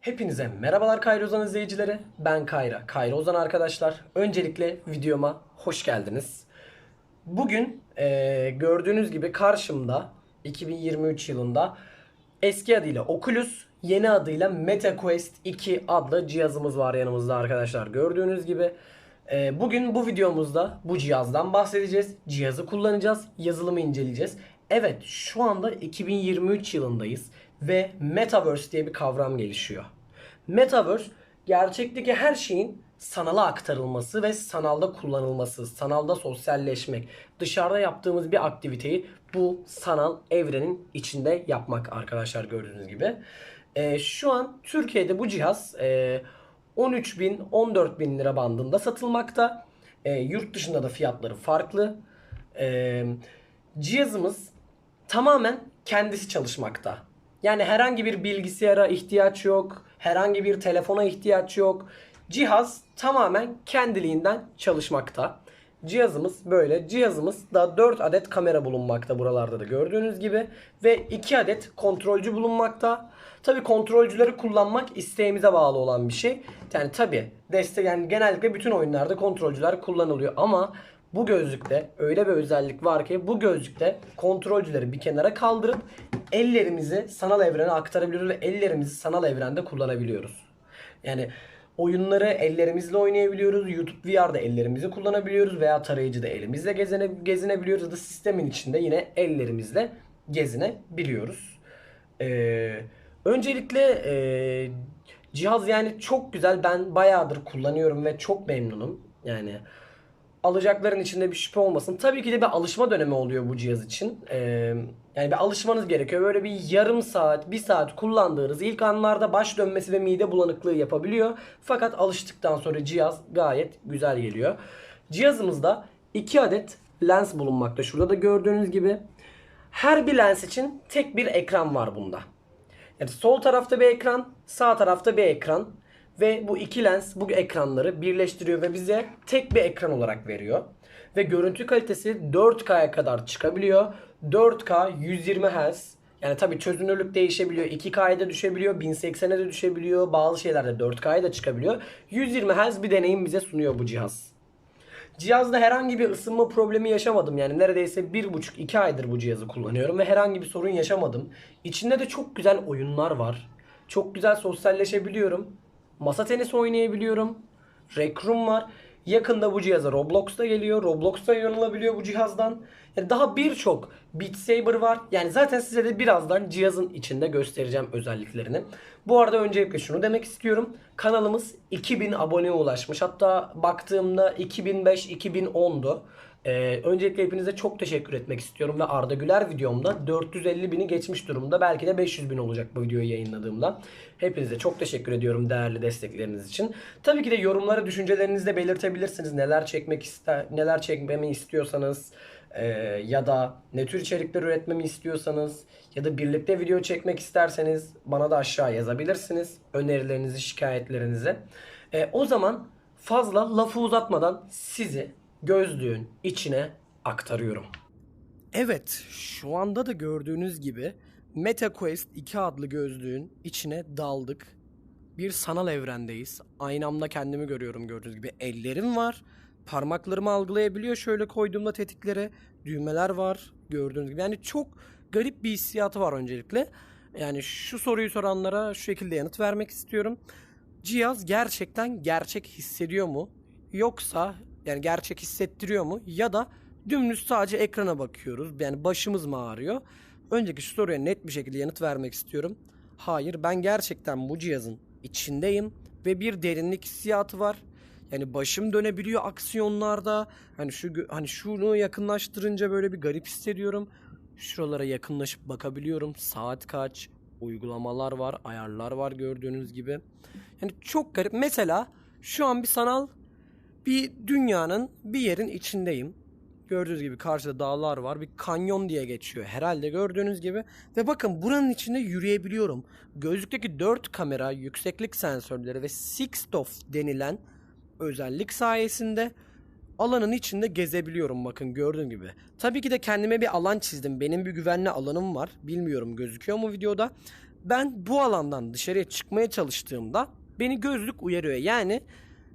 Hepinize merhabalar Kayra Ozan izleyicileri. Ben Kayra. Kayra Ozan arkadaşlar. Öncelikle videoma hoş geldiniz. Bugün gördüğünüz gibi karşımda 2023 yılında eski adıyla Oculus, yeni adıyla MetaQuest 2 adlı cihazımız var yanımızda arkadaşlar. Gördüğünüz gibi bugün bu videomuzda bu cihazdan bahsedeceğiz. Cihazı kullanacağız, yazılımı inceleyeceğiz. Evet, şu anda 2023 yılındayız ve Metaverse diye bir kavram gelişiyor. Metaverse, gerçekteki her şeyin sanala aktarılması ve sanalda kullanılması, sanalda sosyalleşmek, dışarıda yaptığımız bir aktiviteyi bu sanal evrenin içinde yapmak arkadaşlar, gördüğünüz gibi. Şu an Türkiye'de bu cihaz 13 bin 14 bin lira bandında satılmakta. Yurt dışında da fiyatları farklı. E, Cihazımız tamamen kendisi çalışmakta. Yani herhangi bir bilgisayara ihtiyaç yok. Herhangi bir telefona ihtiyaç yok. Cihaz tamamen kendiliğinden çalışmakta. Cihazımız böyle. Cihazımızda 4 adet kamera bulunmakta, buralarda da gördüğünüz gibi. Ve 2 adet kontrolcü bulunmakta. Tabi kontrolcüleri kullanmak isteğimize bağlı olan bir şey. Yani tabi yani genellikle bütün oyunlarda kontrolcüler kullanılıyor. Ama bu gözlükte öyle bir özellik var ki bu gözlükte kontrolcüleri bir kenara kaldırıp ellerimizi sanal evrene aktarabiliyoruz ve ellerimizi sanal evrende kullanabiliyoruz. Yani oyunları ellerimizle oynayabiliyoruz. YouTube VR'da ellerimizi kullanabiliyoruz veya tarayıcıda elimizle gezinebiliyoruz ya da sistemin içinde yine ellerimizle gezinebiliyoruz. Ee, Öncelikle cihaz yani çok güzel. Ben bayağıdır kullanıyorum ve çok memnunum. Yani alacakların içinde bir şüphe olmasın. Tabii ki de bir alışma dönemi oluyor bu cihaz için. Yani bir alışmanız gerekiyor. Böyle bir yarım saat, bir saat kullandığınız ilk anlarda baş dönmesi ve mide bulanıklığı yapabiliyor. Fakat alıştıktan sonra cihaz gayet güzel geliyor. Cihazımızda 2 adet lens bulunmakta. Şurada da gördüğünüz gibi. Her bir lens için tek bir ekran var bunda. Yani sol tarafta bir ekran, sağ tarafta bir ekran. Ve bu iki lens bu ekranları birleştiriyor ve bize tek bir ekran olarak veriyor. Ve görüntü kalitesi 4K'ya kadar çıkabiliyor. 4K 120 Hz. Yani tabi çözünürlük değişebiliyor. 2K'ya da düşebiliyor. 1080'e de düşebiliyor. Bazı şeylerde 4K'ya da çıkabiliyor. 120 Hz bir deneyim bize sunuyor bu cihaz. Cihazda herhangi bir ısınma problemi yaşamadım. Yani neredeyse 1,5-2 aydır bu cihazı kullanıyorum ve herhangi bir sorun yaşamadım. İçinde de çok güzel oyunlar var. Çok güzel sosyalleşebiliyorum. Masa tenisi oynayabiliyorum. Rec Room var. Yakında bu cihaza Roblox da geliyor. Roblox da oynanılabiliyor bu cihazdan. Yani daha birçok Beat Saber var. Yani zaten size de birazdan cihazın içinde göstereceğim özelliklerini. Bu arada öncelikle şunu demek istiyorum. Kanalımız 2000 aboneye ulaşmış. Hatta baktığımda 2005-2010'du. Öncelikle hepinize çok teşekkür etmek istiyorum ve Arda Güler videomda 450 bini geçmiş durumda. Belki de 500 bin olacak bu videoyu yayınladığımda. Hepinize çok teşekkür ediyorum değerli destekleriniz için. Tabii ki de yorumlara düşüncelerinizi de belirtebilirsiniz. Neler çekmemi istiyorsanız ya da ne tür içerikler üretmemi istiyorsanız ya da birlikte video çekmek isterseniz bana da aşağı yazabilirsiniz önerilerinizi, şikayetlerinizi. O zaman fazla lafı uzatmadan sizi gözlüğün içine aktarıyorum. Evet, şu anda da gördüğünüz gibi MetaQuest 2 adlı gözlüğün içine daldık. Bir sanal evrendeyiz. Aynamda kendimi görüyorum, gördüğünüz gibi. Ellerim var. Parmaklarımı algılayabiliyor şöyle koyduğumda tetiklere. Düğmeler var gördüğünüz gibi. Yani çok garip bir hissiyatı var öncelikle. Yani şu soruyu soranlara şu şekilde yanıt vermek istiyorum. Cihaz gerçekten gerçek hissediyor mu? Yoksa yani gerçek hissettiriyor mu? Ya da dümdüz sadece ekrana bakıyoruz. Yani başımız mı ağrıyor? Önceki şu soruya net bir şekilde yanıt vermek istiyorum. Hayır, ben gerçekten bu cihazın içindeyim ve bir derinlik hissiyatı var. Yani başım dönebiliyor aksiyonlarda. Hani şunu yakınlaştırınca böyle bir garip hissediyorum. Şuralara yakınlaşıp bakabiliyorum. Saat kaç? Uygulamalar var, ayarlar var gördüğünüz gibi. Yani çok garip. Mesela şu an bir dünyanın bir yerin içindeyim. Gördüğünüz gibi karşıda dağlar var. Bir kanyon diye geçiyor herhalde gördüğünüz gibi. Ve bakın buranın içinde yürüyebiliyorum. Gözlükteki 4 kamera, yükseklik sensörleri ve Sixtof denilen özellik sayesinde alanın içinde gezebiliyorum, bakın gördüğün gibi. Tabii ki de kendime bir alan çizdim. Benim bir güvenli alanım var. Bilmiyorum gözüküyor mu videoda. Ben bu alandan dışarıya çıkmaya çalıştığımda beni gözlük uyarıyor. Yani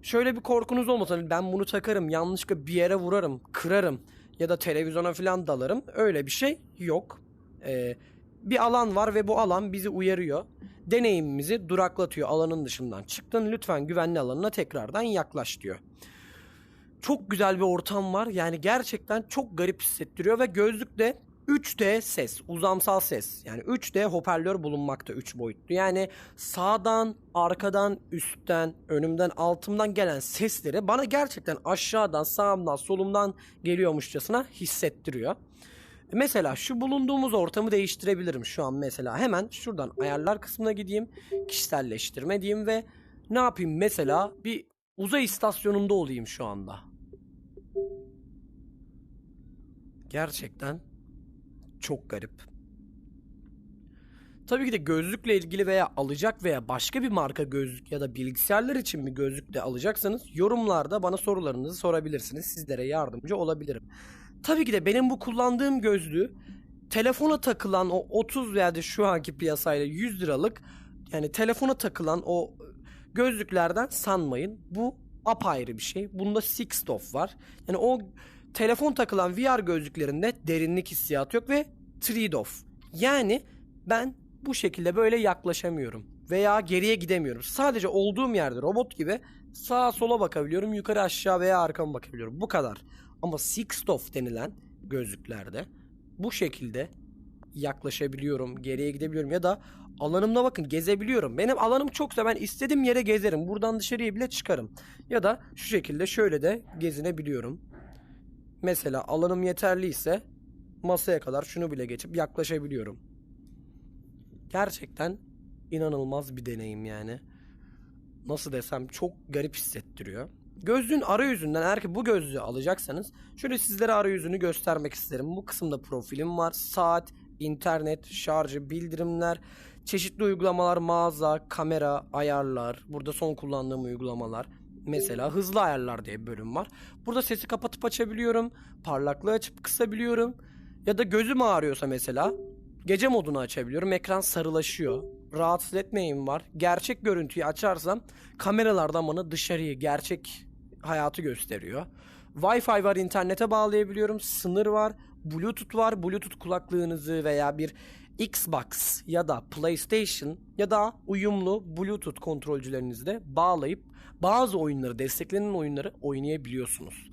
şöyle bir korkunuz olmasın. Ben bunu takarım, yanlışlıkla bir yere vurarım, kırarım ya da televizyona falan dalarım. Öyle bir şey yok. Bir alan var ve bu alan bizi uyarıyor. Deneyimimizi duraklatıyor. Alanın dışından çıktın, lütfen güvenli alanına tekrardan yaklaş diyor. Çok güzel bir ortam var. Yani gerçekten çok garip hissettiriyor ve gözlükte 3D ses, uzamsal ses. Yani 3D hoparlör bulunmakta 3 boyutlu. Yani sağdan, arkadan, üstten, önümden, altımdan gelen sesleri bana gerçekten aşağıdan, sağımdan, solumdan geliyormuşçasına hissettiriyor. Mesela şu bulunduğumuz ortamı değiştirebilirim şu an mesela. Hemen şuradan ayarlar kısmına gideyim. Kişiselleştirme diyeyim ve ne yapayım mesela bir uzay istasyonunda olayım şu anda. Gerçekten çok garip. Tabii ki de gözlükle ilgili veya alacak veya başka bir marka gözlük ya da bilgisayarlar için bir gözlük de alacaksanız yorumlarda bana sorularınızı sorabilirsiniz. Sizlere yardımcı olabilirim. Tabii ki de benim bu kullandığım gözlüğü telefona takılan o 30 veya de şu anki piyasayla 100 liralık yani telefona takılan o gözlüklerden sanmayın. Bu apayrı bir şey. Bunda Sixtof var. Yani o telefon takılan VR gözlüklerinde derinlik hissiyatı yok ve Tridof. Yani ben bu şekilde böyle yaklaşamıyorum veya geriye gidemiyorum. Sadece olduğum yerde robot gibi sağa sola bakabiliyorum, yukarı aşağı veya arkama bakabiliyorum. Bu kadar. Ama Sixtof denilen gözlüklerde bu şekilde yaklaşabiliyorum, geriye gidebiliyorum ya da alanımda bakın gezebiliyorum. Benim alanım çoksa ben istediğim yere gezerim. Buradan dışarıya bile çıkarım. Ya da şu şekilde şöyle de gezinebiliyorum. Mesela alanım yeterliyse masaya kadar şunu bile geçip yaklaşabiliyorum. Gerçekten inanılmaz bir deneyim yani. Nasıl desem çok garip hissettiriyor. Gözlüğün arayüzünden eğer ki bu gözlüğü alacaksanız şöyle sizlere arayüzünü göstermek isterim. Bu kısımda profilim var. Saat, internet, şarjı, bildirimler, çeşitli uygulamalar, mağaza, kamera, ayarlar. Burada son kullandığım uygulamalar. Mesela hızlı ayarlar diye bir bölüm var. Burada sesi kapatıp açabiliyorum. Parlaklığı açıp kısabiliyorum. Ya da gözüm ağrıyorsa mesela gece modunu açabiliyorum. Ekran sarılaşıyor. Rahatsız etmeyeyim var. Gerçek görüntüyü açarsam kameralardan bana dışarıyı, gerçek hayatı gösteriyor. Wi-Fi var, internete bağlayabiliyorum. Sınır var. Bluetooth var. Bluetooth kulaklığınızı veya bir Xbox ya da PlayStation ya da uyumlu Bluetooth kontrolcülerinizi de bağlayıp bazı oyunları, desteklenen oyunları oynayabiliyorsunuz.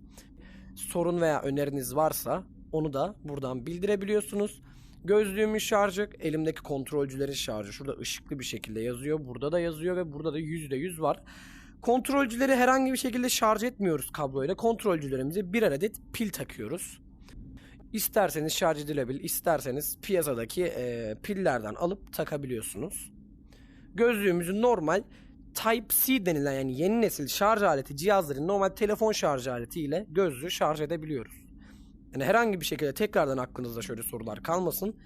Sorun veya öneriniz varsa onu da buradan bildirebiliyorsunuz. Gözlüğümün şarjı, elimdeki kontrolcülerin şarjı. Şurada ışıklı bir şekilde yazıyor. Burada da yazıyor ve burada da %100 var. Kontrolcüleri herhangi bir şekilde şarj etmiyoruz kabloyla. Kontrolcülerimize bir adet pil takıyoruz. İsterseniz şarj edilebilir, isterseniz piyasadaki pillerden alıp takabiliyorsunuz. Gözlüğümüzün normal Type-C denilen yani yeni nesil şarj aleti cihazların normal telefon şarj aleti ile gözlüğü şarj edebiliyoruz. Yani herhangi bir şekilde tekrardan aklınızda şöyle sorular kalmasın.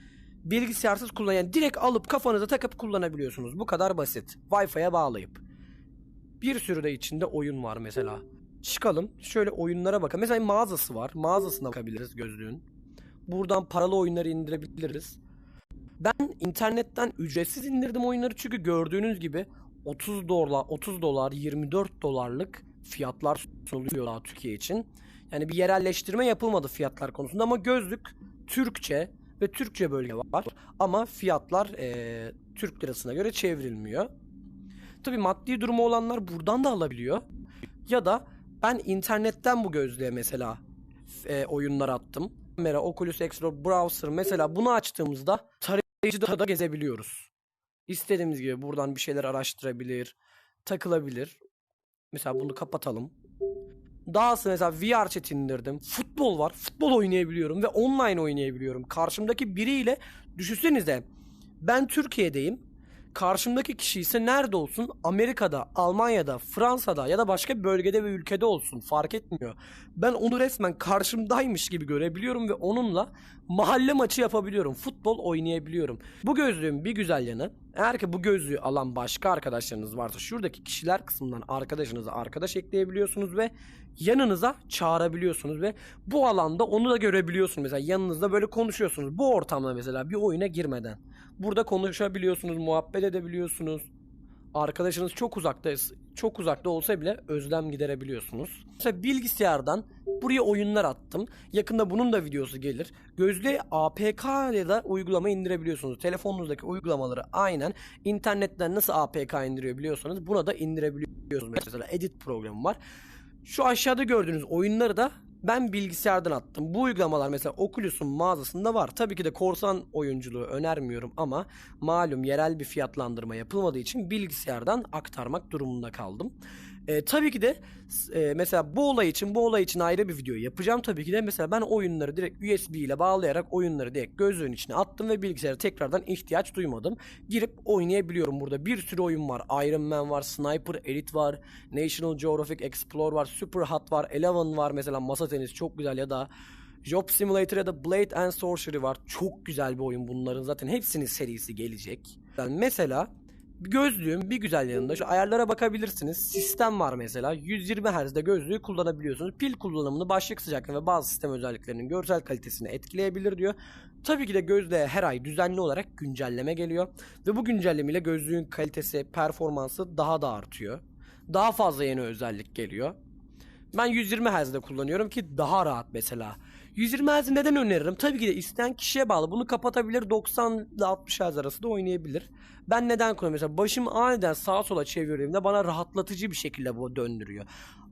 Bilgisayarsız yani direkt alıp kafanıza takıp kullanabiliyorsunuz. Bu kadar basit. Wi-Fi'ye bağlayıp. Bir sürü de içinde oyun var mesela. Çıkalım şöyle oyunlara bakalım. Mesela mağazası var. Mağazasına bakabiliriz gözlüğün. Buradan paralı oyunları indirebiliriz. Ben internetten ücretsiz indirdim oyunları çünkü gördüğünüz gibi 30 dolar 24 dolarlık fiyatlar sunuluyor daha Türkiye için. Yani bir yerelleştirme yapılmadı fiyatlar konusunda ama gözlük Türkçe ve Türkçe bölge var ama fiyatlar Türk lirasına göre çevrilmiyor. Tabii maddi durumu olanlar buradan da alabiliyor. Ya da ben internetten bu gözlüğe mesela oyunlar attım. Kamera, Oculus Explore, Browser mesela bunu açtığımızda tarayıcıda da gezebiliyoruz. İstediğimiz gibi buradan bir şeyler araştırabilir, takılabilir. Mesela bunu kapatalım. Dahası mesela VR chat indirdim. Futbol var. Futbol oynayabiliyorum ve online oynayabiliyorum. Karşımdaki biriyle düşünsenize ben Türkiye'deyim. Karşımdaki kişi ise nerede olsun? Amerika'da, Almanya'da, Fransa'da ya da başka bir bölgede ve ülkede olsun fark etmiyor. Ben onu resmen karşımdaymış gibi görebiliyorum ve onunla mahalle maçı yapabiliyorum. Futbol oynayabiliyorum. Bu gözlüğün bir güzel yanı eğer ki bu gözlüğü alan başka arkadaşlarınız varsa şuradaki kişiler kısmından arkadaşınızı arkadaş ekleyebiliyorsunuz ve yanınıza çağırabiliyorsunuz ve bu alanda onu da görebiliyorsunuz. Mesela yanınızda böyle konuşuyorsunuz. Bu ortamda mesela bir oyuna girmeden. Burada konuşabiliyorsunuz, muhabbet edebiliyorsunuz. Arkadaşınız çok uzakta olsa bile özlem giderebiliyorsunuz. Mesela bilgisayardan buraya oyunlar attım. Yakında bunun da videosu gelir. Gözlüğe APK ile de uygulama indirebiliyorsunuz. Telefonunuzdaki uygulamaları aynen internetten nasıl APK indiriyor biliyorsanız buna da indirebiliyorsunuz. Mesela edit programı var. Şu aşağıda gördüğünüz oyunları da ben bilgisayardan attım. Bu uygulamalar mesela Oculus'un mağazasında var. Tabii ki de korsan oyunculuğu önermiyorum ama malum yerel bir fiyatlandırma yapılmadığı için bilgisayardan aktarmak durumunda kaldım. Tabii ki de mesela bu olay için ayrı bir video yapacağım. Tabii ki de mesela ben oyunları direkt USB ile bağlayarak oyunları direkt gözlüğün içine attım ve bilgisayara tekrardan ihtiyaç duymadım. Girip oynayabiliyorum burada. Bir sürü oyun var. Iron Man var, Sniper Elite var, National Geographic Explorer var, Super Hot var, Eleven var mesela masa tenisi çok güzel ya da Job Simulator ya da Blade and Sorcery var. Çok güzel bir oyun bunların zaten hepsinin serisi gelecek. Yani mesela gözlüğün bir güzel yanında şu ayarlara bakabilirsiniz. Sistem var mesela. 120 Hz'de gözlüğü kullanabiliyorsunuz. Pil kullanımını, başlık sıcaklığı ve bazı sistem özelliklerinin görsel kalitesini etkileyebilir diyor. Tabii ki de gözlüğe her ay düzenli olarak güncelleme geliyor. Ve bu güncellemeyle gözlüğün kalitesi, performansı daha da artıyor. Daha fazla yeni özellik geliyor. Ben 120 Hz'de kullanıyorum ki daha rahat mesela. 120 Hz'i neden öneririm? Tabii ki de isteyen kişiye bağlı. Bunu kapatabilir, 90 ile 60 Hz arası da oynayabilir. Ben neden kullanıyorum? Mesela başımı aniden sağa sola çevirdiğimde bana rahatlatıcı bir şekilde bu döndürüyor.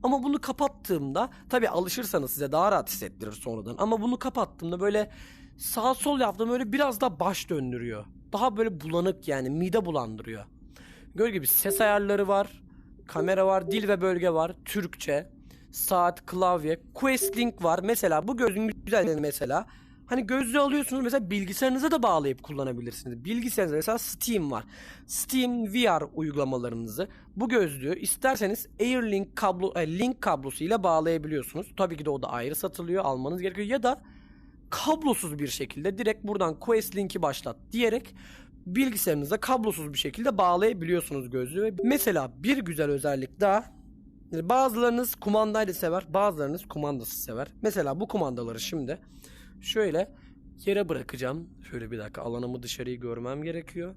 Ama bunu kapattığımda tabii alışırsanız size daha rahat hissettirir sonradan. Ama bunu kapattığımda böyle sağ sol yaptığım böyle biraz da baş döndürüyor. Daha böyle bulanık yani mide bulandırıyor. Gördüğünüz gibi ses ayarları var. Kamera var, dil ve bölge var, Türkçe, saat, klavye, Quest Link var. Mesela bu gözlüğün güzelliği mesela. Hani gözlüğü alıyorsunuz mesela bilgisayarınıza da bağlayıp kullanabilirsiniz. Bilgisayarınızda mesela Steam var. Steam VR uygulamalarınızı bu gözlüğü isterseniz Link kablosuyla bağlayabiliyorsunuz. Tabii ki de o da ayrı satılıyor, almanız gerekiyor ya da kablosuz bir şekilde direkt buradan Quest Link'i başlat diyerek bilgisayarınıza kablosuz bir şekilde bağlayabiliyorsunuz gözlüğü. Ve mesela bir güzel özellik daha. Bazılarınız kumandayla sever, bazılarınız kumandasız sever. Mesela bu kumandaları şimdi şöyle yere bırakacağım. Şöyle bir dakika, alanımı dışarıyı görmem gerekiyor.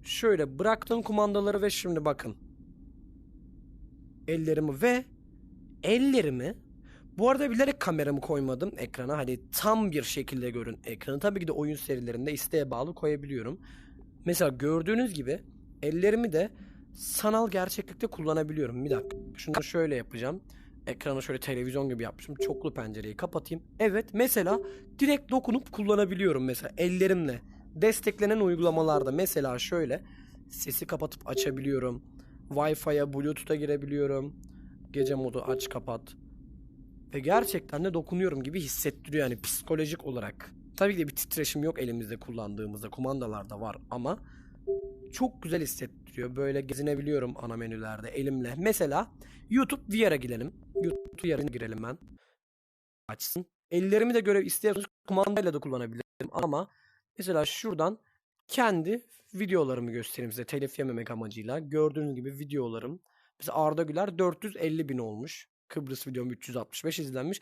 Şöyle bıraktım kumandaları ve şimdi bakın. Ellerimi bu arada bilerek kameramı koymadım ekrana. Hani tam bir şekilde görün ekranı. Tabii ki de oyun serilerinde isteğe bağlı koyabiliyorum. Mesela gördüğünüz gibi ellerimi de sanal gerçeklikte kullanabiliyorum. Bir dakika. Şunu şöyle yapacağım. Ekranı şöyle televizyon gibi yapmışım. Çoklu pencereyi kapatayım. Evet, mesela direkt dokunup kullanabiliyorum mesela ellerimle. Desteklenen uygulamalarda mesela şöyle sesi kapatıp açabiliyorum. Wi-Fi'ye, Bluetooth'a girebiliyorum. Gece modu aç kapat. Ve gerçekten de dokunuyorum gibi hissettiriyor yani psikolojik olarak. Tabii ki de bir titreşim yok elimizde kullandığımızda. Kumandalarda var ama çok güzel hissettiriyor. Böyle gezinebiliyorum ana menülerde elimle. Mesela YouTube VR'a girelim. YouTube VR'a girelim ben. Açsın. Ellerimi de görev istiyorsanız kumandayla da kullanabilirim ama mesela şuradan kendi videolarımı göstereyim size telif yememek amacıyla. Gördüğünüz gibi videolarım. Mesela Arda Güler 450 bin olmuş. Kıbrıs videom 365 izlenmiş.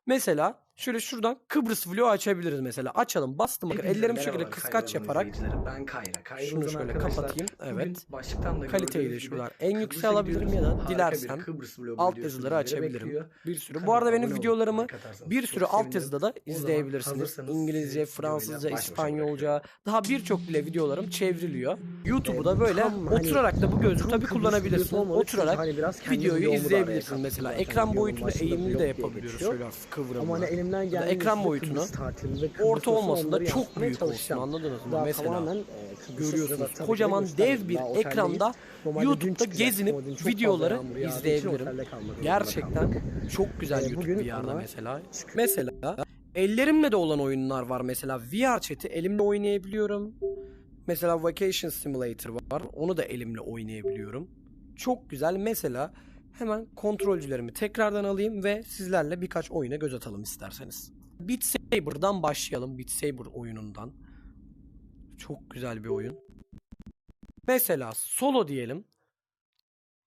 Mesela şöyle şuradan Kıbrıs vlogu açabiliriz mesela. Açalım. Bastım bakın. Ellerim şu şekilde kıskaç yaparak. Ben Kayra. Şunu şöyle kapatayım. Evet. Başlıktan da Kaliteyi de şuradan en yüksek alabilirim ya da dilersem alt yazıları açabilirim. Bir sürü. Bu arada benim videolarımı bir sürü alt yazıda da izleyebilirsiniz. İngilizce, Fransızca, İspanyolca, daha birçok dile videolarım çevriliyor. YouTube'u da böyle oturarak da bu gözlüğü tabii kullanabilirsiniz. Oturarak videoyu izleyebilirsiniz mesela. Ekran boyutunu eğimli de yapabiliyoruz. Şöyle hafif kıvrımla. Ekran boyutunu orta olmasın da çok büyük olsun, anladınız mı? Mesela görüyorsunuz kocaman dev bir ekranda YouTube'da gezinip videoları izleyebilirim. Gerçekten çok güzel YouTube VR'da mesela. Mesela ellerimle de olan oyunlar var mesela. VR chat'i elimle oynayabiliyorum. Mesela Vacation Simulator var. Onu da elimle oynayabiliyorum. Çok güzel. Mesela hemen kontrolcülerimi tekrardan alayım ve sizlerle birkaç oyuna göz atalım isterseniz. Beat Saber'dan başlayalım. Beat Saber oyunundan. Çok güzel bir oyun. Mesela solo diyelim.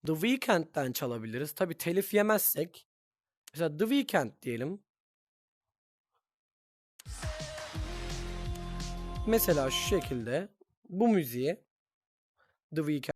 The Weeknd'den çalabiliriz. Tabi telif yemezsek. Mesela The Weeknd diyelim. Mesela şu şekilde bu müziği The Weeknd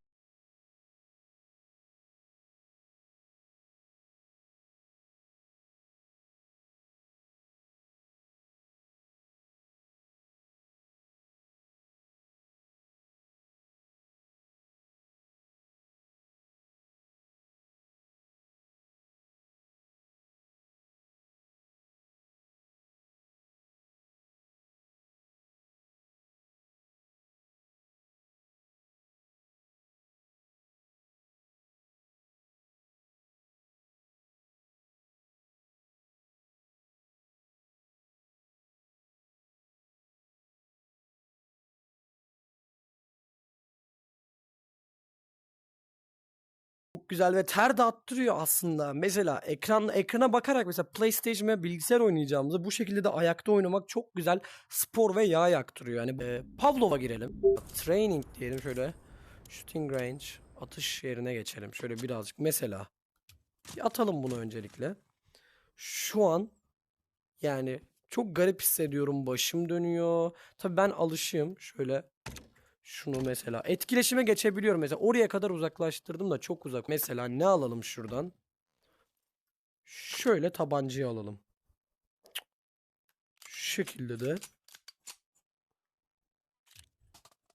çok güzel ve ter dağıttırıyor aslında. Mesela ekrana bakarak mesela PlayStation ve bilgisayar oynayacağımızı bu şekilde de ayakta oynamak çok güzel spor ve yağ yaktırıyor. Yani Pavlov'a girelim. Training diyelim şöyle. Shooting range. Atış yerine geçelim. Şöyle birazcık mesela. Bir atalım bunu öncelikle. Şu an yani çok garip hissediyorum. Başım dönüyor. Tabii ben alışığım. Şöyle şunu mesela. Etkileşime geçebiliyorum mesela. Oraya kadar uzaklaştırdım da çok uzak. Mesela ne alalım şuradan? Şöyle tabancayı alalım. Şu şekilde de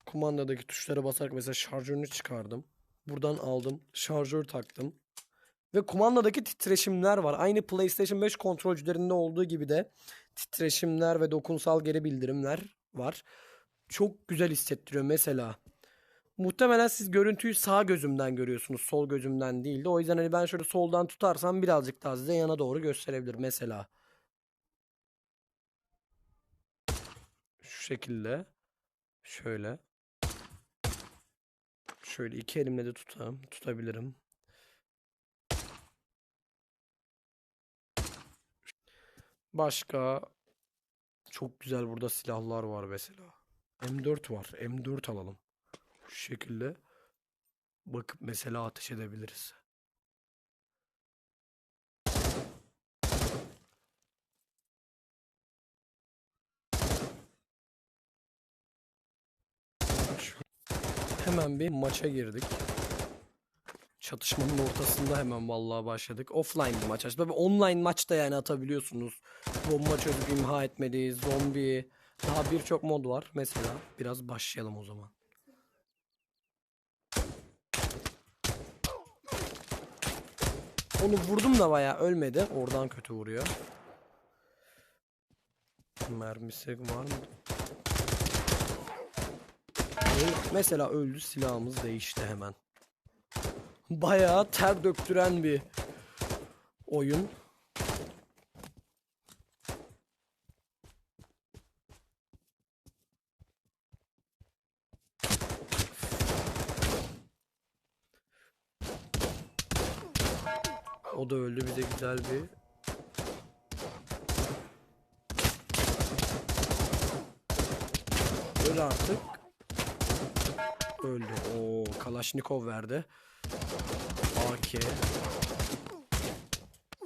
kumandadaki tuşlara basarak mesela şarjörünü çıkardım. Buradan aldım. Şarjör taktım. Ve kumandadaki titreşimler var. Aynı PlayStation 5 kontrolcülerinde olduğu gibi de titreşimler ve dokunsal geri bildirimler var. Çok güzel hissettiriyor mesela. Muhtemelen siz görüntüyü sağ gözümden görüyorsunuz. Sol gözümden değil de. O yüzden hani ben şöyle soldan tutarsam birazcık daha size yana doğru gösterebilir mesela. Şu şekilde. Şöyle. Şöyle iki elimle de tutabilirim. Başka çok güzel burada silahlar var mesela. M4 var. M4 alalım. Şu şekilde bakıp mesela ateş edebiliriz. Hemen bir maça girdik. Çatışmanın ortasında hemen vallahi başladık. Offline bir maç açtı. Tabii online maç da yani atabiliyorsunuz. Bomba çözüp imha etmeli, zombi. Daha birçok mod var. Mesela biraz başlayalım o zaman. Onu vurdum da bayağı ölmedi. Oradan kötü vuruyor. Mermisi var mı? Mesela öldü, silahımız değişti hemen. Bayağı ter döktüren bir oyun. O da öldü, bize güzel bir öl artık. Öldü. Oo, Kalaşnikov verdi. AK.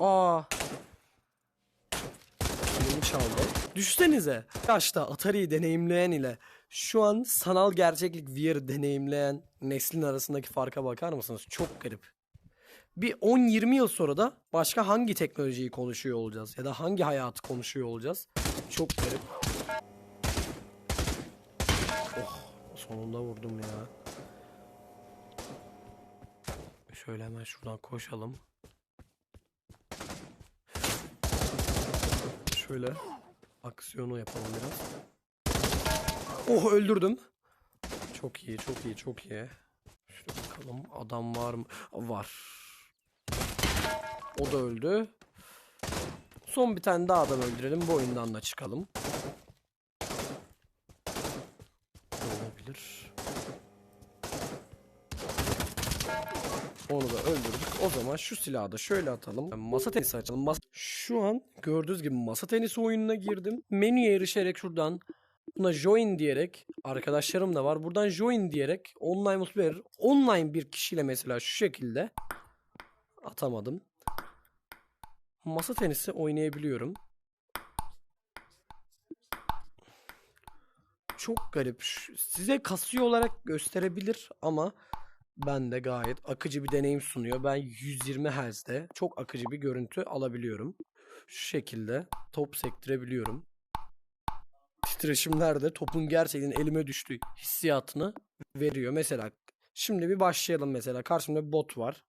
Aa. Kilimi çaldı. Düşsenize. Yaşta Atari'yi deneyimleyen ile şu an sanal gerçeklik VR deneyimleyen neslin arasındaki farka bakar mısınız? Çok garip. Bir 10-20 yıl sonra da başka hangi teknolojiyi konuşuyor olacağız? Ya da hangi hayatı konuşuyor olacağız? Çok garip. Oh, sonunda vurdum ya. Şöyle hemen şuradan koşalım. Şöyle aksiyonu yapalım biraz. Oh, öldürdüm. Çok iyi, çok iyi, çok iyi. Şuraya bakalım, adam var mı? Var. O da öldü. Son bir tane daha adam öldürelim. Bu oyundan da çıkalım. Olabilir. Onu da öldürdük. O zaman şu silahı da şöyle atalım. Masa tenisi açalım. Şu an gördüğünüz gibi masa tenisi oyununa girdim. Menüye erişerek şuradan buna join diyerek, arkadaşlarım da var. Buradan join diyerek online multiplayer, online bir kişiyle mesela şu şekilde atamadım. Masa tenisi oynayabiliyorum. Çok garip. Size kasıyor olarak gösterebilir ama ben de gayet akıcı bir deneyim sunuyor. Ben 120 Hz'de çok akıcı bir görüntü alabiliyorum. Şu şekilde top sektirebiliyorum. Titreşimler de topun gerçekten elime düştüğü hissiyatını veriyor. Mesela şimdi bir başlayalım mesela. Karşımda bir bot var.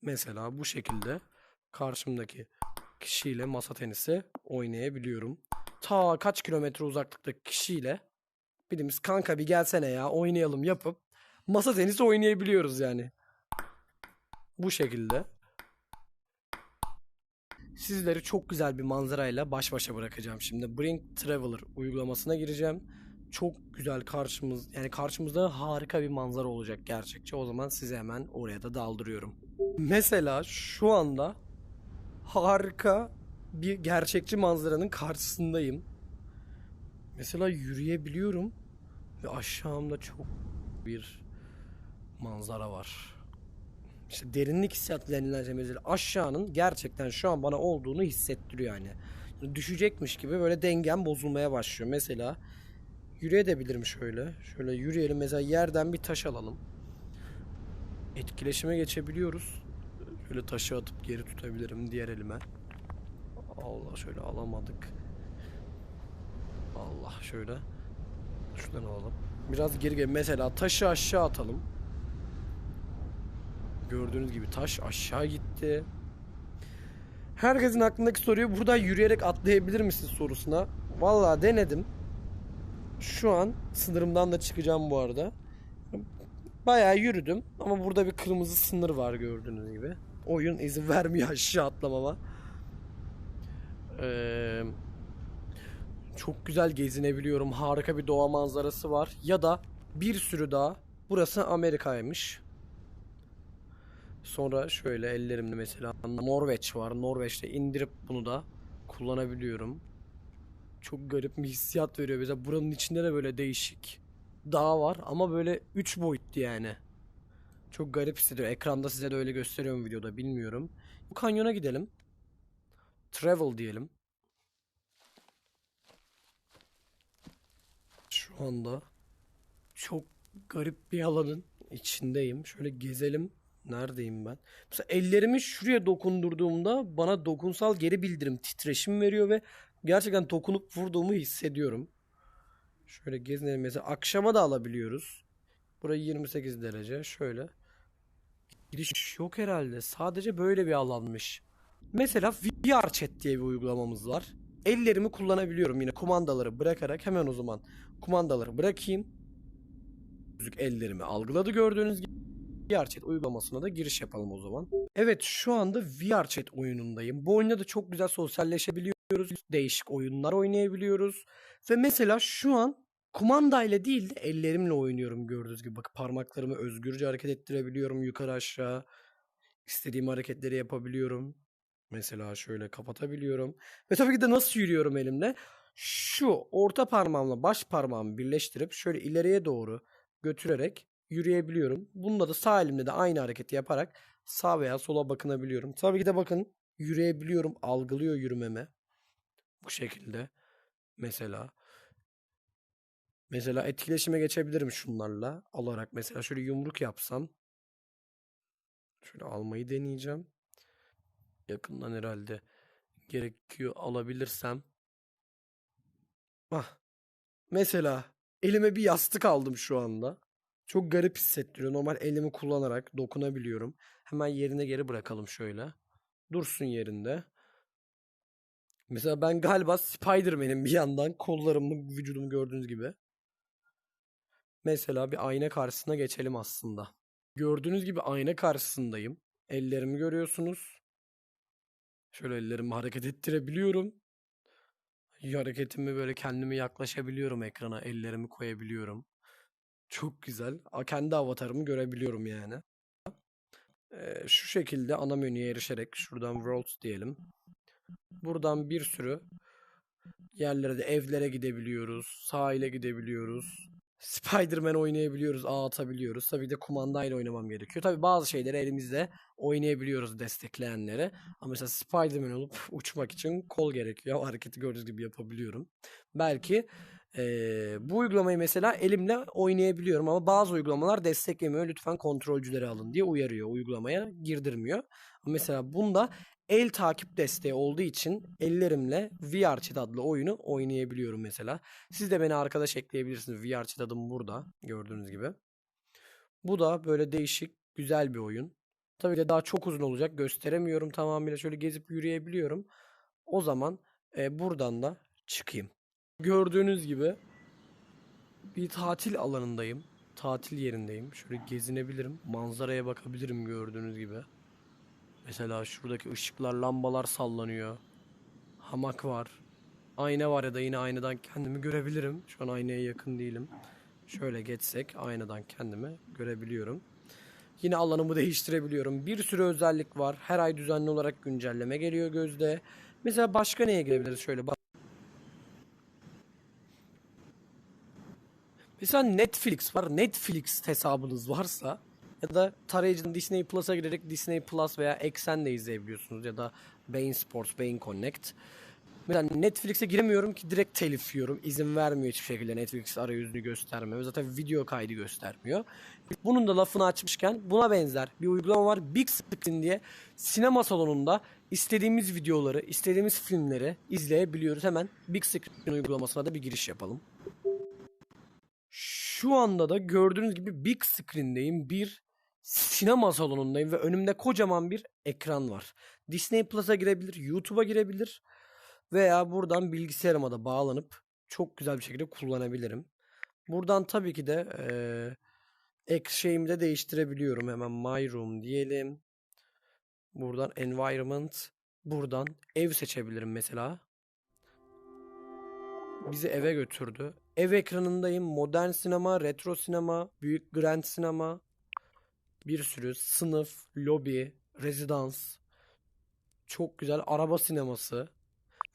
Mesela bu şekilde karşımdaki kişiyle masa tenisi oynayabiliyorum. Ta kaç kilometre uzaklıktaki kişiyle birimiz kanka bir gelsene ya oynayalım yapıp masa tenisi oynayabiliyoruz yani. Bu şekilde. Sizleri çok güzel bir manzarayla baş başa bırakacağım şimdi. Bring Traveler uygulamasına gireceğim. Çok güzel karşımızda harika bir manzara olacak gerçekçi. O zaman size hemen oraya da daldırıyorum. Mesela şu anda harika bir gerçekçi manzaranın karşısındayım. Mesela yürüyebiliyorum ve aşağımda çok bir manzara var. İşte derinlik hissiyatı denilen şey mesela aşağının gerçekten şu an bana olduğunu hissettiriyor yani. Düşecekmiş gibi böyle dengem bozulmaya başlıyor. Mesela yürüyebilirim şöyle. Şöyle yürüyelim mesela yerden bir taş alalım. Etkileşime geçebiliyoruz. Şöyle taşı atıp geri tutabilirim diğer elime. Allah şöyle alamadık. Allah şöyle. Şuradan alalım. Biraz geri gel. Mesela taşı aşağı atalım. Gördüğünüz gibi taş aşağı gitti. Herkesin aklındaki soruyu buradan yürüyerek atlayabilir misin sorusuna. Vallahi denedim. Şu an sınırımdan da çıkacağım bu arada. Bayağı yürüdüm ama burada bir kırmızı sınır var gördüğünüz gibi. Oyun izin vermiyor aşağı atlamama. Ee, Çok güzel gezinebiliyorum. Harika bir doğa manzarası var. Ya da bir sürü daha. Burası Amerika'ymış. Sonra şöyle ellerimde mesela Norveç var. Norveç'te indirip bunu da kullanabiliyorum. Çok garip bir hissiyat veriyor. Mesela buranın içinde de böyle değişik dağ var ama böyle 3 boyutlu yani. Çok garip hissediyor. Ekranda size de öyle gösteriyorum videoda bilmiyorum. Bu kanyona gidelim. Travel diyelim. Şu anda çok garip bir alanın içindeyim. Şöyle gezelim. Neredeyim ben? Mesela ellerimi şuraya dokundurduğumda bana dokunsal geri bildirim titreşim veriyor ve gerçekten dokunup vurduğumu hissediyorum. Şöyle gezinelim. Mesela akşama da alabiliyoruz. Burayı 28 derece. Şöyle. Giriş yok herhalde. Sadece böyle bir alanmış. Mesela VR Chat diye bir uygulamamız var. Ellerimi kullanabiliyorum yine kumandaları bırakarak hemen o zaman kumandaları bırakayım. Ellerimi algıladı gördüğünüz gibi. VR Chat uygulamasına da giriş yapalım o zaman. Evet şu anda VR Chat oyunundayım. Bu oyunda da çok güzel sosyalleşebiliyoruz. Değişik oyunlar oynayabiliyoruz. Ve mesela şu an kumandayla değil de ellerimle oynuyorum gördüğünüz gibi. Bak parmaklarımı özgürce hareket ettirebiliyorum yukarı aşağı. İstediğim hareketleri yapabiliyorum. Mesela şöyle kapatabiliyorum. Ve tabii ki de nasıl yürüyorum elimle? Şu orta parmağımla baş parmağımı birleştirip şöyle ileriye doğru götürerek yürüyebiliyorum. Bunda da sağ elimle de aynı hareketi yaparak sağ veya sola bakınabiliyorum. Tabii ki de bakın yürüyebiliyorum. Algılıyor yürümeme. Bu şekilde. Mesela. Mesela etkileşime geçebilirim şunlarla. Alarak mesela şöyle yumruk yapsam. Şöyle almayı deneyeceğim. Yakından herhalde gerekiyor alabilirsem. Ah, mesela elime bir yastık aldım şu anda. Çok garip hissettiriyor. Normal elimi kullanarak dokunabiliyorum. Hemen yerine geri bırakalım şöyle. Dursun yerinde. Mesela ben galiba Spider-Man'im bir yandan. Kollarımı, vücudumu gördüğünüz gibi. Mesela bir ayna karşısına geçelim aslında. Gördüğünüz gibi ayna karşısındayım. Ellerimi görüyorsunuz. Şöyle ellerimi hareket ettirebiliyorum. Hareketimi böyle kendimi yaklaşabiliyorum ekrana. Ellerimi koyabiliyorum. Çok güzel. Kendi avatarımı görebiliyorum yani. Şu şekilde ana menüye erişerek şuradan World diyelim. Buradan bir sürü yerlere de evlere gidebiliyoruz. Sahile gidebiliyoruz. Spider-Man oynayabiliyoruz, ağ atabiliyoruz. Tabii de kumandayla oynamam gerekiyor. Tabii bazı şeyleri elimizde oynayabiliyoruz destekleyenleri. Ama mesela Spider-Man olup uçmak için kol gerekiyor. O hareketi gördüğünüz gibi yapabiliyorum. Belki bu uygulamayı mesela elimle oynayabiliyorum ama bazı uygulamalar desteklemiyor. Lütfen kontrolcüleri alın diye uyarıyor. Uygulamaya girdirmiyor. Mesela bunda el takip desteği olduğu için ellerimle VR adlı oyunu oynayabiliyorum mesela. Siz de beni arkadaş ekleyebilirsiniz. VR adım burada gördüğünüz gibi. Bu da böyle değişik, güzel bir oyun. Tabii de daha çok uzun olacak. Gösteremiyorum tamamıyla. Şöyle gezip yürüyebiliyorum. O zaman buradan da çıkayım. Gördüğünüz gibi bir tatil alanındayım. Tatil yerindeyim. Şöyle gezinebilirim. Manzaraya bakabilirim gördüğünüz gibi. Mesela şuradaki ışıklar, lambalar sallanıyor. Hamak var. Ayna var ya da yine aynadan kendimi görebilirim. Şu an aynaya yakın değilim. Şöyle geçsek aynadan kendimi görebiliyorum. Yine alanımı değiştirebiliyorum. Bir sürü özellik var. Her ay düzenli olarak güncelleme geliyor gözde. Mesela başka neye girebiliriz? Şöyle bak. Mesela Netflix var. Netflix hesabınız varsa ya da tarayıcının Disney Plus'a girerek Disney Plus veya Exxen de izleyebiliyorsunuz ya da Bein Sports, Bein Connect. Mesela Netflix'e giremiyorum ki direkt telif yiyorum. İzin vermiyor hiçbir şekilde, Netflix arayüzünü göstermiyor. Zaten video kaydı göstermiyor. Bunun da lafını açmışken buna benzer bir uygulama var. Big Screen diye sinema salonunda istediğimiz videoları, istediğimiz filmleri izleyebiliyoruz. Hemen Big Screen uygulamasına da bir giriş yapalım. Şu anda da gördüğünüz gibi Big Screen'deyim. Bir sinema salonundayım ve önümde kocaman bir ekran var. Disney Plus'a girebilir, YouTube'a girebilir veya buradan bilgisayarıma da bağlanıp çok güzel bir şekilde kullanabilirim. Buradan tabii ki de ek şeyimi de değiştirebiliyorum. Hemen My Room diyelim. Buradan Environment. Buradan ev seçebilirim mesela. Bizi eve götürdü. Ev ekranındayım. Modern sinema, retro sinema, büyük grand sinema. Bir sürü sınıf, lobi, rezidans. Çok güzel araba sineması.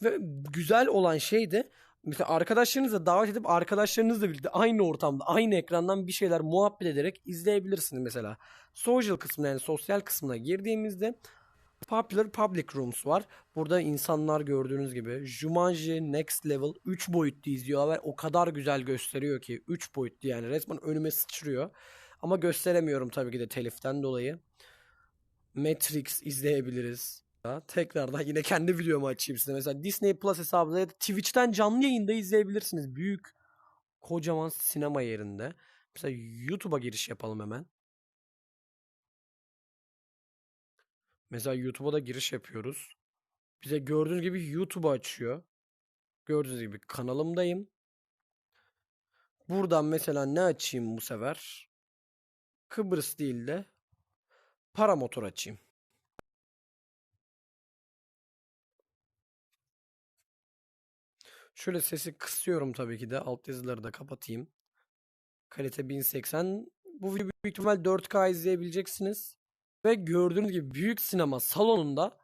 Ve güzel olan şey de mesela arkadaşlarınızla davet edip arkadaşlarınızla birlikte aynı ortamda, aynı ekrandan bir şeyler muhabbet ederek izleyebilirsiniz mesela. Social kısmına, yani sosyal kısmına girdiğimizde Popular Public Rooms var. Burada insanlar gördüğünüz gibi Jumanji Next Level 3 boyutlu izliyorlar ve o kadar güzel gösteriyor ki 3 boyutlu, yani resmen önüme sıçrıyor. Ama gösteremiyorum tabii ki de teliften dolayı. Matrix izleyebiliriz. Tekrardan yine kendi videomu açayım size. Mesela Disney Plus hesabında ya da Twitch'ten canlı yayında izleyebilirsiniz. Büyük, kocaman sinema yerinde. Mesela YouTube'a giriş yapalım hemen. Mesela YouTube'a da giriş yapıyoruz. Bize gördüğünüz gibi YouTube'u açıyor. Gördüğünüz gibi kanalımdayım. Buradan mesela ne açayım bu sefer? Kıbrıs değil de paramotor açayım. Şöyle sesi kısıyorum tabii ki de. Alt yazıları da kapatayım. Kalite 1080. Bu videoyu büyük ihtimal 4K izleyebileceksiniz. Ve gördüğünüz gibi büyük sinema salonunda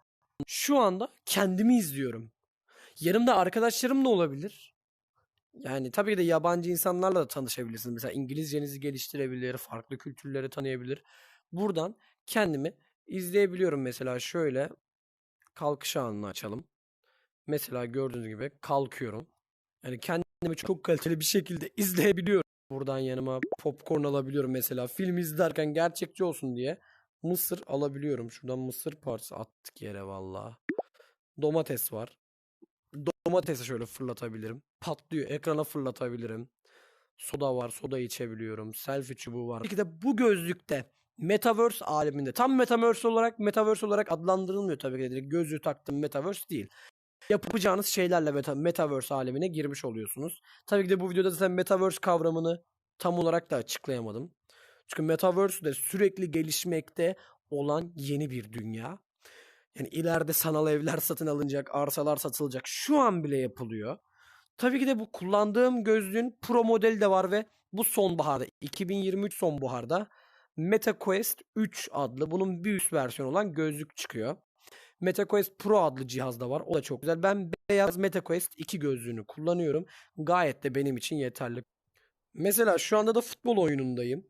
şu anda kendimi izliyorum. Yanımda arkadaşlarım da olabilir. Yani tabii ki de yabancı insanlarla da tanışabilirsiniz. Mesela İngilizcenizi geliştirebilir, farklı kültürleri tanıyabilir. Buradan kendimi izleyebiliyorum. Mesela şöyle kalkış anını açalım. Mesela gördüğünüz gibi kalkıyorum. Yani kendimi çok kaliteli bir şekilde izleyebiliyorum. Buradan yanıma popcorn alabiliyorum mesela. Film izlerken gerçekçi olsun diye mısır alabiliyorum. Şuradan mısır parçası attık yere valla. Domates var. Domatesi şöyle fırlatabilirim. Patlıyor. Ekrana fırlatabilirim. Soda var. Soda içebiliyorum. Selfie çubuğu var. Peki de bu gözlükte Metaverse aleminde, tam Metaverse olarak adlandırılmıyor tabii ki de. Direkt gözlüğü taktım Metaverse değil. Yapacağınız şeylerle Metaverse alemine girmiş oluyorsunuz. Tabii ki de bu videoda zaten Metaverse kavramını tam olarak da açıklayamadım. Çünkü Metaverse de sürekli gelişmekte olan yeni bir dünya. Yani ileride sanal evler satın alınacak, arsalar satılacak. Şu an bile yapılıyor. Tabii ki de bu kullandığım gözlüğün Pro modeli de var ve bu sonbaharda, 2023 sonbaharda MetaQuest 3 adlı, bunun bir üst versiyonu olan gözlük çıkıyor. MetaQuest Pro adlı cihaz da var. O da çok güzel. Ben beyaz MetaQuest 2 gözlüğünü kullanıyorum. Gayet de benim için yeterli. Mesela şu anda da futbol oyunundayım.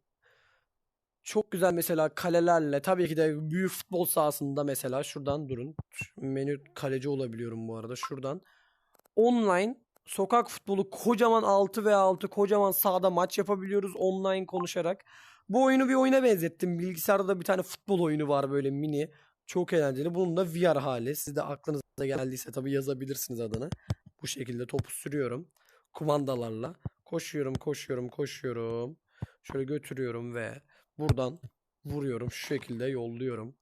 Çok güzel mesela kalelerle tabii ki de büyük futbol sahasında mesela şuradan durun. Menü kaleci olabiliyorum bu arada şuradan. Online sokak futbolu kocaman 6v6 kocaman sahada maç yapabiliyoruz online konuşarak. Bu oyunu bir oyuna benzettim. Bilgisayarda da bir tane futbol oyunu var böyle mini. Çok eğlenceli. Bunun da VR hali. Siz de aklınıza geldiyse tabii yazabilirsiniz adını. Bu şekilde topu sürüyorum. Kumandalarla. Koşuyorum, koşuyorum, koşuyorum. Şöyle götürüyorum ve buradan vuruyorum. Şu şekilde yolluyorum.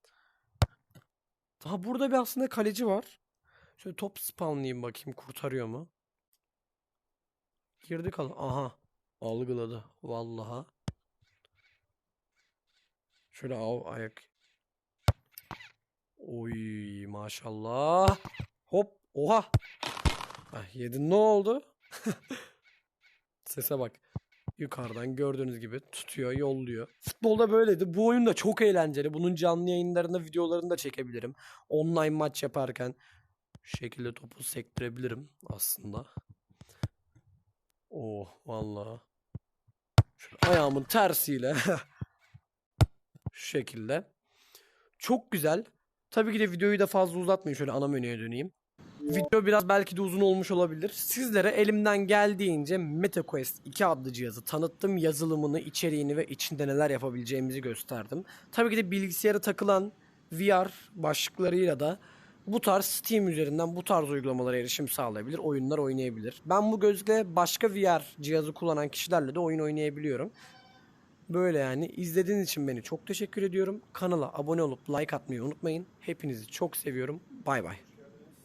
Daha burada bir aslında kaleci var. Şöyle top spawnlayayım bakayım kurtarıyor mu? Girdi kal. Aha. Algıladı. Vallaha. Şöyle ayak. Oy maşallah. Hop. Oha. Ah, yedin ne oldu? Sese bak. Yukarıdan gördüğünüz gibi tutuyor, yolluyor. Futbolda böyleydi. Bu oyun da çok eğlenceli. Bunun canlı yayınlarında, videolarını da çekebilirim. Online maç yaparken şu şekilde topu sektirebilirim aslında. Oh vallahi. Şöyle ayağımın tersiyle şu şekilde. Çok güzel. Tabii ki de videoyu da fazla uzatmayın. Şöyle ana menüye döneyim. Video biraz belki de uzun olmuş olabilir. Sizlere elimden geldiğince MetaQuest 2 adlı cihazı tanıttım. Yazılımını, içeriğini ve içinde neler yapabileceğimizi gösterdim. Tabii ki de bilgisayara takılan VR başlıklarıyla da bu tarz Steam üzerinden bu tarz uygulamalara erişim sağlayabilir, oyunlar oynayabilir. Ben bu gözle başka VR cihazı kullanan kişilerle de oyun oynayabiliyorum. Böyle yani. İzlediğiniz için beni çok teşekkür ediyorum. Kanala abone olup like atmayı unutmayın. Hepinizi çok seviyorum. Bay bay.